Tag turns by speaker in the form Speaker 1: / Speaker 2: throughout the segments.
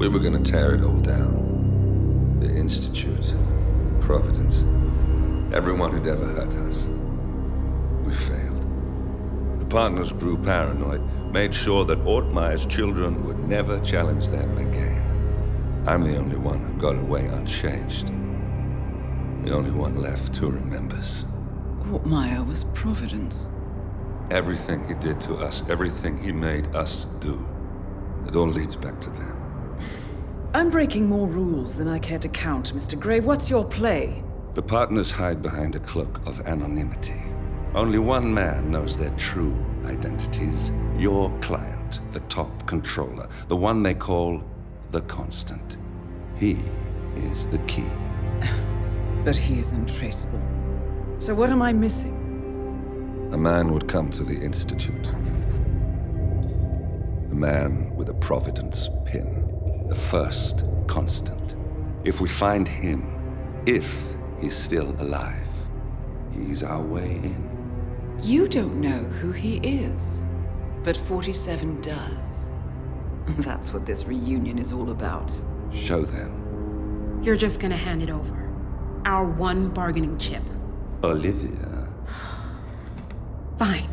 Speaker 1: We were gonna tear it all down. The Institute, Providence, everyone who'd ever hurt us. We failed. The partners grew paranoid, made sure that Ortmeyer's children would never challenge them again. I'm the only one who got away unchanged. The only one left who remembers.
Speaker 2: Ortmeyer was Providence.
Speaker 1: Everything he did to us, everything he made us do, it all leads back to them.
Speaker 2: I'm breaking more rules than I care to count, Mr. Gray. What's your play?
Speaker 1: The partners hide behind a cloak of anonymity. Only one man knows their true identities. Your client, the top controller, the one they call the Constant. He is the key.
Speaker 2: But he is untraceable. So what am I missing?
Speaker 1: A man would come to the Institute. A man with a Providence pin. The first Constant. If we find him, if he's still alive, he's our way in.
Speaker 2: You don't know who he is, but 47 does. That's what this reunion is all about.
Speaker 1: Show them.
Speaker 3: You're just gonna hand it over. Our one bargaining chip.
Speaker 1: Olivia.
Speaker 3: Fine.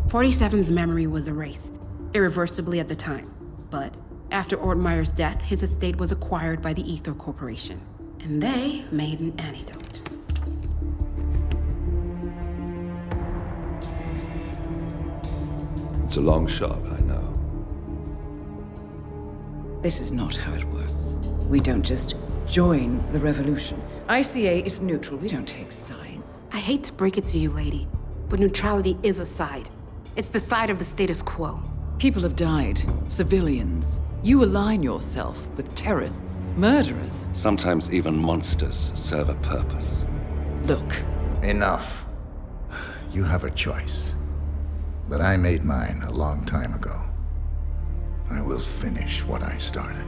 Speaker 3: 47's memory was erased, irreversibly at the time. But after Ortmeyer's death, his estate was acquired by the Ether Corporation. And they made an antidote.
Speaker 1: It's a long shot, I know.
Speaker 2: This is not how it works. We don't just join the revolution. ICA is neutral. We don't take sides.
Speaker 3: I hate to break it to you, lady, but neutrality is a side. It's the side of the status quo.
Speaker 2: People have died. Civilians. You align yourself with terrorists, murderers.
Speaker 1: Sometimes even monsters serve a purpose.
Speaker 2: Look.
Speaker 4: Enough. You have a choice. But I made mine a long time ago. I will finish what I started.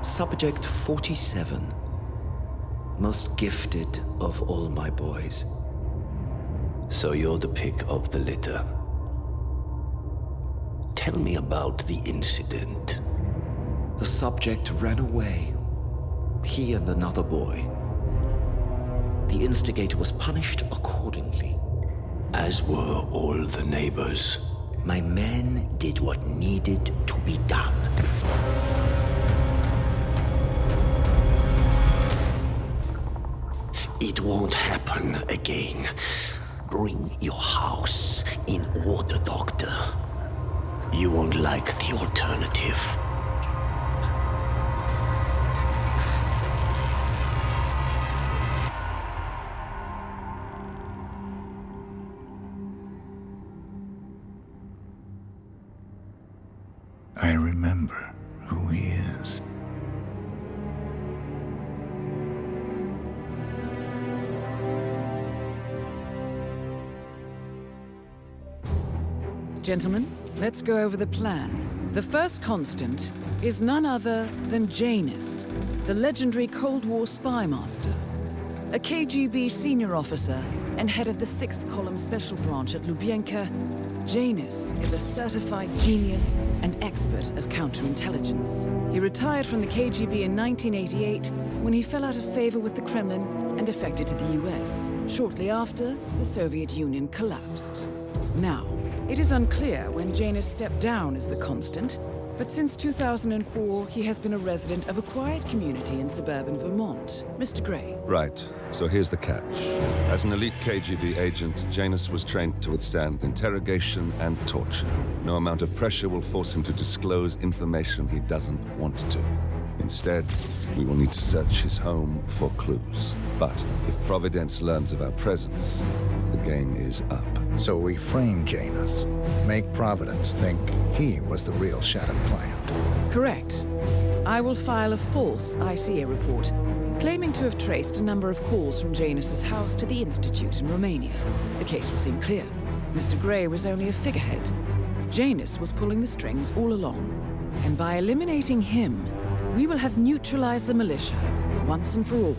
Speaker 5: Subject 47. Most gifted of all my boys. So you're the pick of the litter. Tell me about the incident. The subject ran away. He and another boy. The instigator was punished accordingly. As were all the neighbors. My men did what needed to be done. It won't happen again. Bring your house in order, Doctor. You won't like the alternative.
Speaker 4: I remember who he is.
Speaker 2: Gentlemen, let's go over the plan. The first Constant is none other than Janus, the legendary Cold War spy master, a KGB senior officer and head of the 6th Column Special Branch at Lubyanka. Janus is a certified genius and expert of counterintelligence. He retired from the KGB in 1988 when he fell out of favor with the Kremlin and defected to the US. Shortly after, the Soviet Union collapsed. Now, it is unclear when Janus stepped down as the Constant, but since 2004, he has been a resident of a quiet community in suburban Vermont. Mr. Gray.
Speaker 1: Right, so here's the catch. As an elite KGB agent, Janus was trained to withstand interrogation and torture. No amount of pressure will force him to disclose information he doesn't want to. Instead, we will need to search his home for clues. But if Providence learns of our presence, the game is up.
Speaker 4: So we frame Janus, make Providence think he was the real shattered client.
Speaker 2: Correct. I will file a false ICA report, claiming to have traced a number of calls from Janus's house to the Institute in Romania. The case will seem clear. Mr. Grey was only a figurehead. Janus was pulling the strings all along. And by eliminating him, we will have neutralized the militia, once and for all.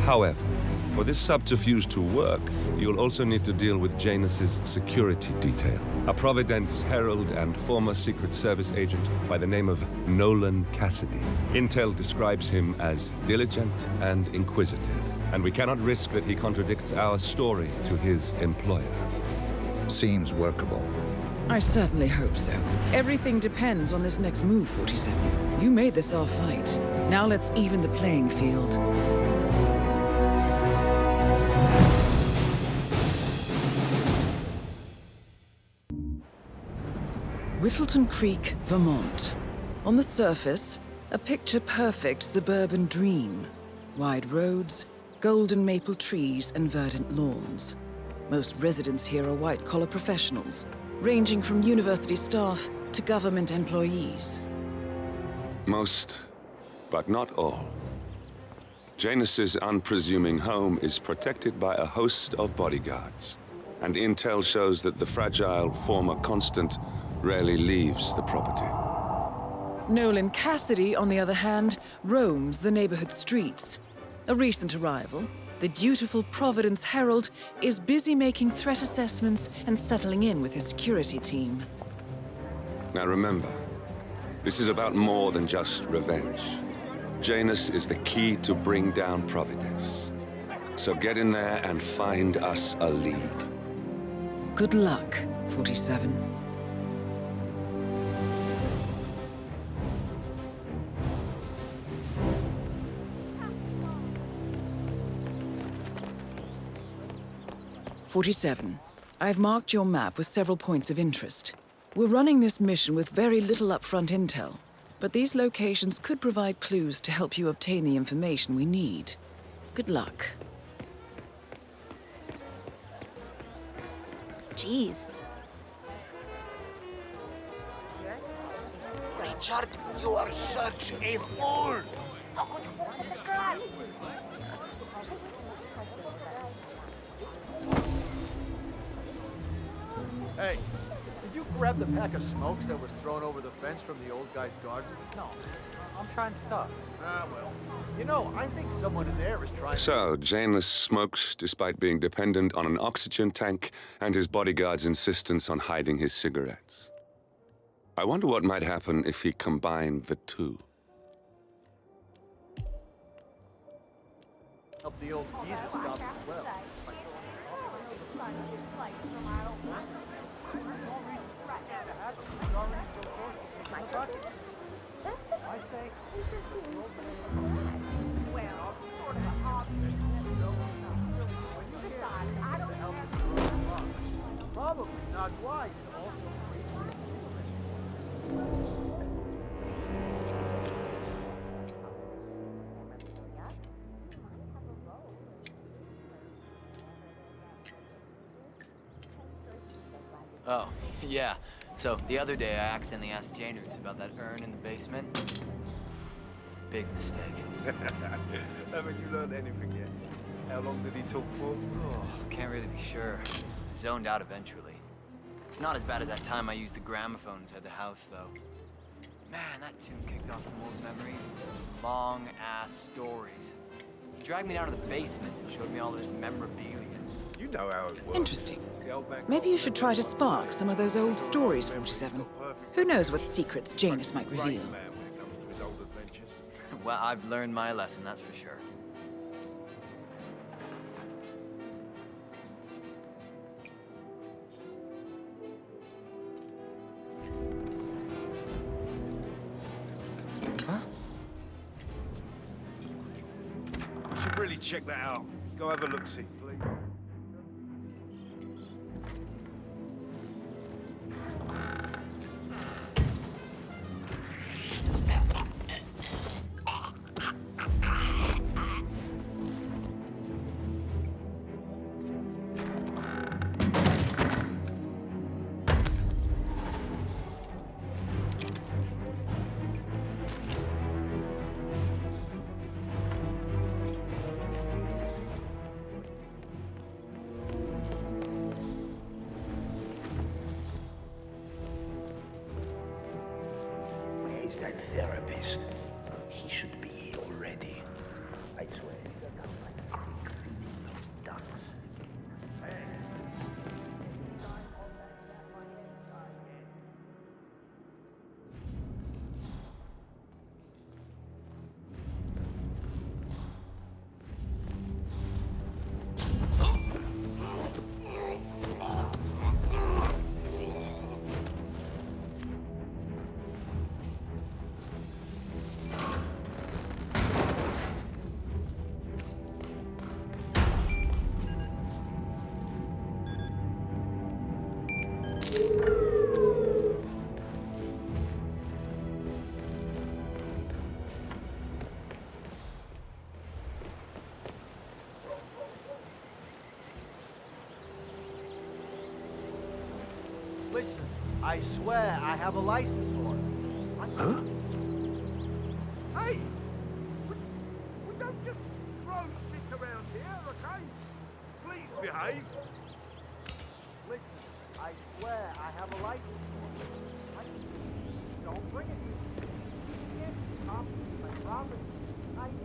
Speaker 1: However, for this subterfuge to work, you'll also need to deal with Janus's security detail. A Providence herald and former Secret Service agent by the name of Nolan Cassidy. Intel describes him as diligent and inquisitive, and we cannot risk that he contradicts our story to his employer.
Speaker 4: Seems workable.
Speaker 2: I certainly hope so. Everything depends on this next move, 47. You made this our fight. Now let's even the playing field. Whittleton Creek, Vermont. On the surface, a picture-perfect suburban dream. Wide roads, golden maple trees, and verdant lawns. Most residents here are white-collar professionals, ranging from university staff to government employees.
Speaker 1: Most, but not all. Janus's unpresuming home is protected by a host of bodyguards, and intel shows that the fragile former Constant rarely leaves the property.
Speaker 2: Nolan Cassidy, on the other hand, roams the neighborhood streets. A recent arrival, the dutiful Providence Herald is busy making threat assessments and settling in with his security team.
Speaker 1: Now remember, this is about more than just revenge. Janus is the key to bring down Providence. So get in there and find us a lead.
Speaker 2: Good luck, 47. I've marked your map with several points of interest. We're running this mission with very little upfront intel, but these locations could provide clues to help you obtain the information we need. Good luck.
Speaker 6: Jeez.
Speaker 7: Richard, you are such a fool!
Speaker 8: Hey, did you grab the pack of smokes that was thrown over the fence from the old guy's garden?
Speaker 9: No, I'm trying stuff.
Speaker 8: Ah, well. You know, I think someone in there is trying
Speaker 1: So, Janus smokes despite being dependent on an oxygen tank and his bodyguard's insistence on hiding his cigarettes. I wonder what might happen if he combined the two.
Speaker 8: help the old geezer stop as well. Probably not wise to also
Speaker 9: Oh, yeah. So, the other day I accidentally asked Januz about that urn in the basement. Big mistake.
Speaker 8: Haven't you learned anything yet? How long did he talk for?
Speaker 9: Oh, can't really be sure. Zoned out eventually. It's not as bad as that time I used the gramophone inside the house, though. Man, that tune kicked off some old memories. Some long-ass stories. He dragged me down to the basement and showed me all of his memorabilia.
Speaker 8: You know how it works.
Speaker 2: Interesting. Maybe you should try to spark some of those old stories, 47. Who knows what secrets Janus might reveal?
Speaker 9: Well, I've learned my lesson, that's for sure. Huh?
Speaker 8: You should really check that out. Go have a look-see, please.
Speaker 6: that therapist. He should be here already. I swear, he's a come like a creek feeding those ducks.
Speaker 8: Listen, I swear I have a license for it.
Speaker 6: Huh?
Speaker 7: Hey! We don't just throw shit around here, okay? Please behave.
Speaker 8: Listen, I swear I have a license for it. Don't bring it here. Yes, I promise. I need it.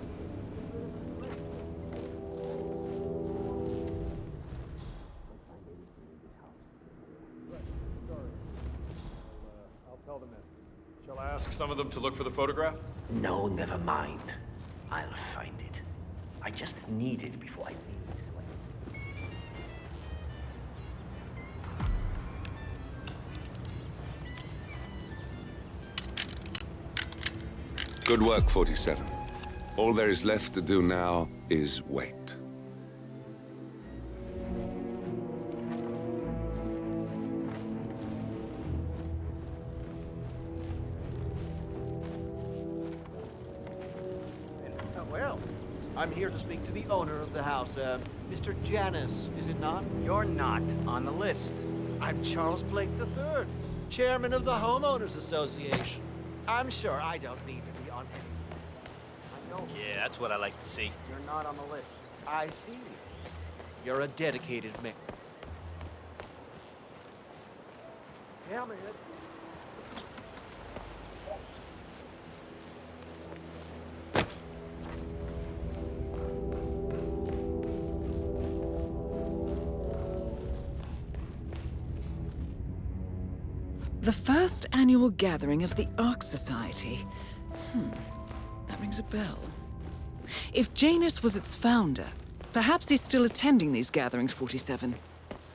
Speaker 10: I'll tell them in. Shall I ask some of them to look for the photograph?
Speaker 6: No, never mind. I'll find it. I just need it before I leave this way.
Speaker 1: Good work, 47. All there is left to do now is wait.
Speaker 8: Well, I'm here to speak to the owner of the house, Mr. Janus, is it not?
Speaker 9: You're not on the list.
Speaker 8: I'm Charles Blake III, chairman of the Homeowners Association. I'm sure I don't need to be on any. I know.
Speaker 9: Yeah, that's what I like to see.
Speaker 8: You're not on the list. I see you. You're a dedicated man. Yeah, man.
Speaker 2: The first annual gathering of the Arks Society. That rings a bell. If Janus was its founder, perhaps he's still attending these gatherings, 47.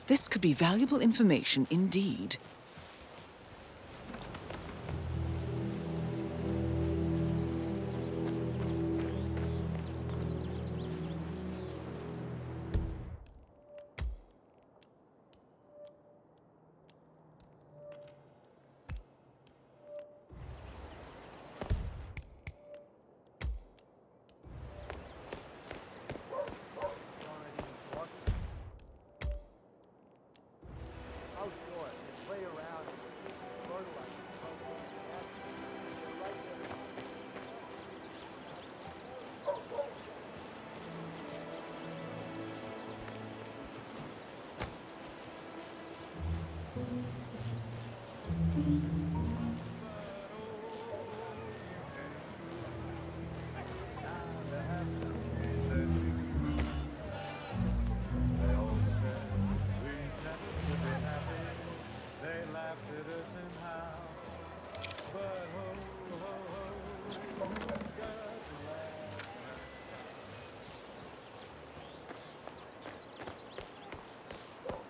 Speaker 2: This could be valuable information indeed.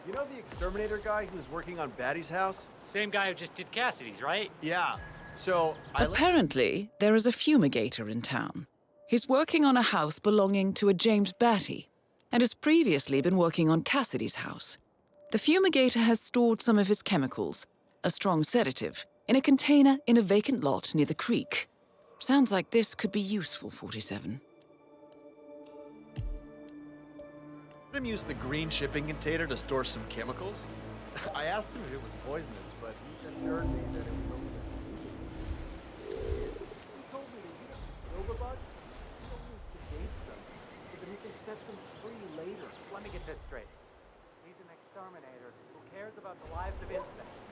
Speaker 8: You know the exterminator guy who was working on Batty's house?
Speaker 9: Same guy who just did Cassidy's, right?
Speaker 8: Yeah. So
Speaker 2: Apparently, there is a fumigator in town. He's working on a house belonging to a James Batty, and has previously been working on Cassidy's house. The fumigator has stored some of his chemicals, a strong sedative, in a container in a vacant lot near the creek. Sounds like this could be useful, 47.
Speaker 8: Let him use the green shipping container to store some chemicals. I asked him if it was poisonous, but he assured me that it was okay. He told me that Silverbugs only sedates them, so that he can set them free later.
Speaker 9: Let me get this straight. He's an exterminator who cares about the lives of insects.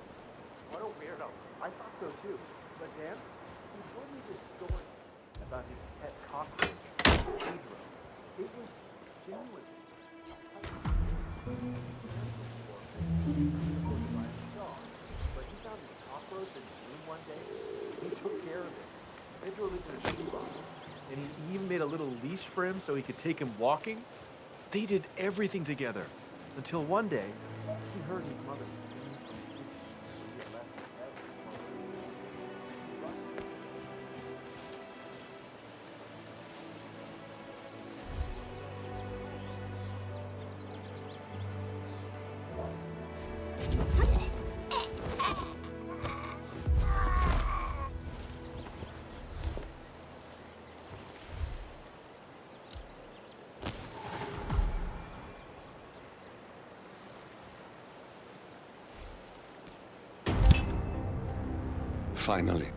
Speaker 8: What a weirdo. I thought so too. But Dan, he he told me this story about his pet cockroach, Pedro. It was genuine. But he found this cockroach in his room one day. He took care of it. Pedro lived in a shoebox. And he even made a little leash for him so he could take him walking. They did everything together. Until one day, he heard his mother scream from the kitchen when he had left his bed.
Speaker 1: Finally,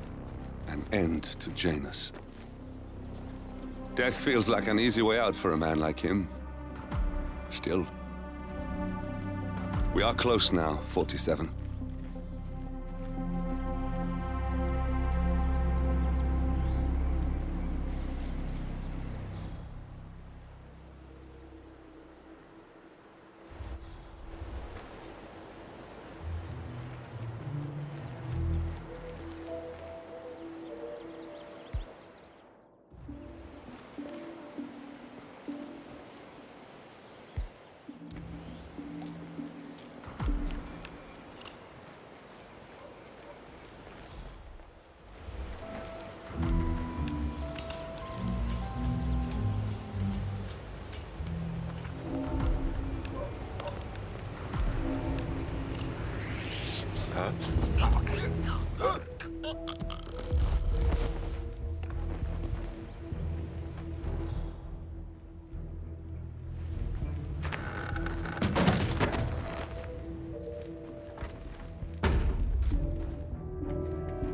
Speaker 1: an end to Janus. Death feels like an easy way out for a man like him. Still, we are close now, 47.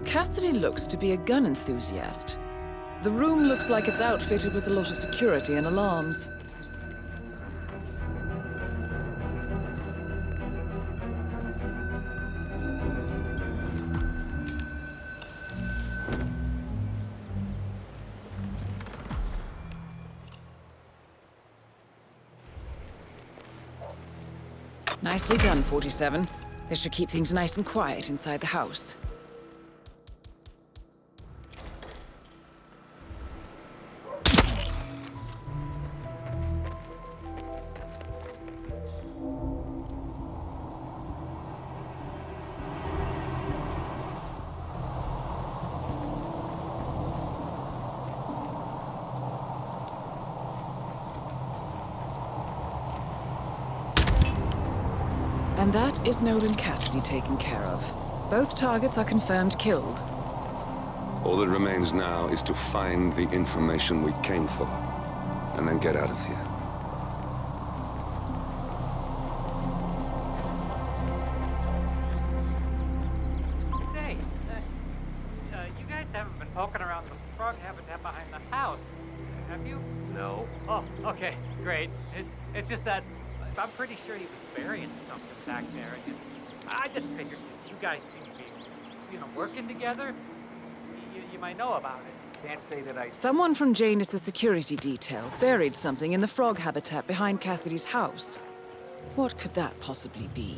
Speaker 2: Cassidy looks to be a gun enthusiast. The room looks like it's outfitted with a lot of security and alarms. Nicely done, 47. This should keep things nice and quiet inside the house. And that is Nolan Cassidy taken care of. Both targets are confirmed killed.
Speaker 1: All that remains now is to find the information we came for, and then get out of here.
Speaker 11: Hey, you guys haven't been poking around the frog habitat behind the house, have you?
Speaker 8: No.
Speaker 11: Oh, okay, great. It's just that I'm pretty sure he was burying something back there, and I just figured since you guys seem to be, working together, you might know about it.
Speaker 8: Can't say that I...
Speaker 2: Someone from Janus' security detail buried something in the frog habitat behind Cassidy's house. What could that possibly be?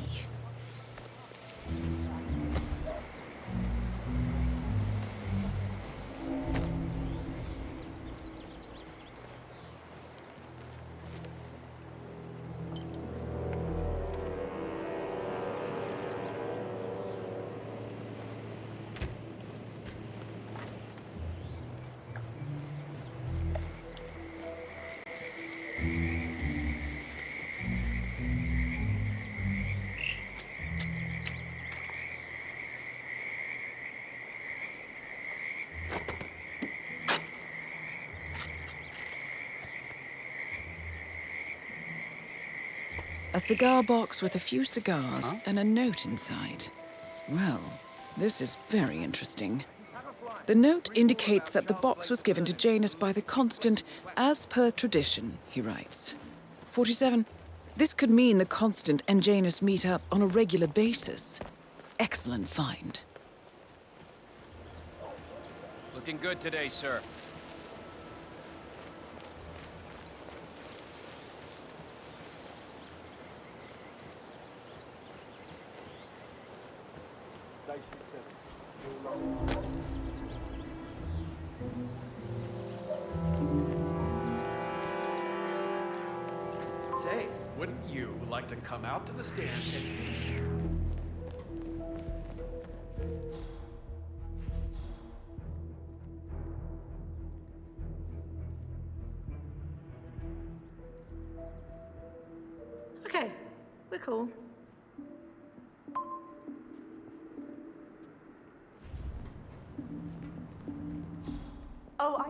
Speaker 2: A cigar box with a few cigars and a note inside. Well, this is very interesting. The note indicates that the box was given to Janus by the Constant as per tradition, he writes. 47. This could mean the Constant and Janus meet up on a regular basis. Excellent find.
Speaker 12: Looking good today, sir.
Speaker 13: Say, wouldn't you like to come out to the stand and...
Speaker 14: Okay, we're cool. Oh,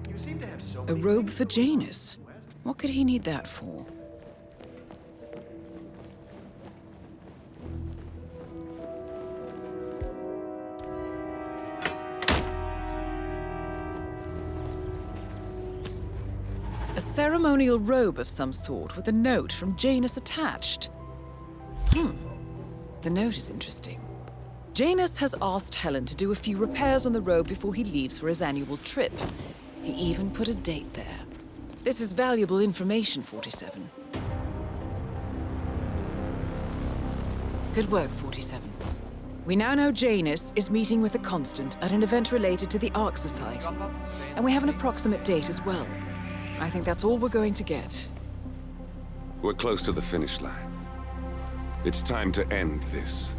Speaker 13: You seem to have so
Speaker 2: A
Speaker 13: many
Speaker 2: robe
Speaker 13: things
Speaker 2: for
Speaker 13: going on.
Speaker 2: Janus. What could he need that for? A ceremonial robe of some sort with a note from Janus attached. The note is interesting. Janus has asked Helen to do a few repairs on the robe before he leaves for his annual trip. He even put a date there. This is valuable information, 47. Good work, 47. We now know Janus is meeting with the Constant at an event related to the Arks Society. And we have an approximate date as well. I think that's all we're going to get.
Speaker 1: We're close to the finish line. It's time to end this.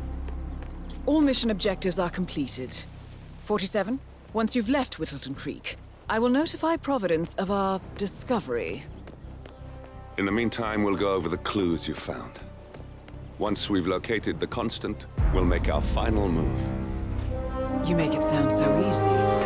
Speaker 2: All mission objectives are completed. 47, once you've left Whittleton Creek, I will notify Providence of our discovery.
Speaker 1: In the meantime, we'll go over the clues you found. Once we've located the Constant, we'll make our final move.
Speaker 2: You make it sound so easy.